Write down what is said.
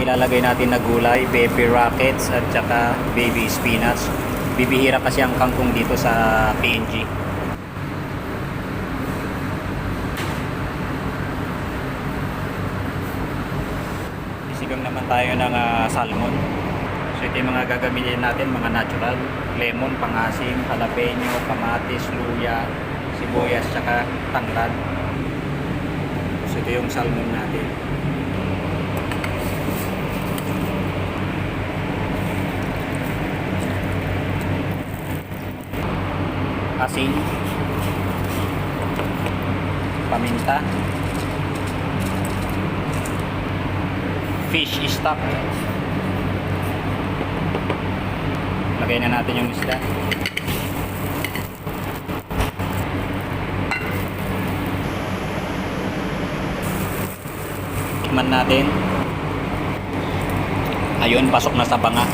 ilalagay natin na gulay, baby rockets at saka baby spinach. Bibihira kasi ang kangkong dito sa PNG. Isigang naman tayo ng salmon. So ito yung mga gagamitin natin, mga natural. Lemon, pangasim, jalapeno, kamatis, luya, sibuyas, saka tanglad. So ito yung salmon natin. Asin, paminta, fish stock. Lagay na natin yung isda. Tikman natin. Ayun, pasok na sa banga.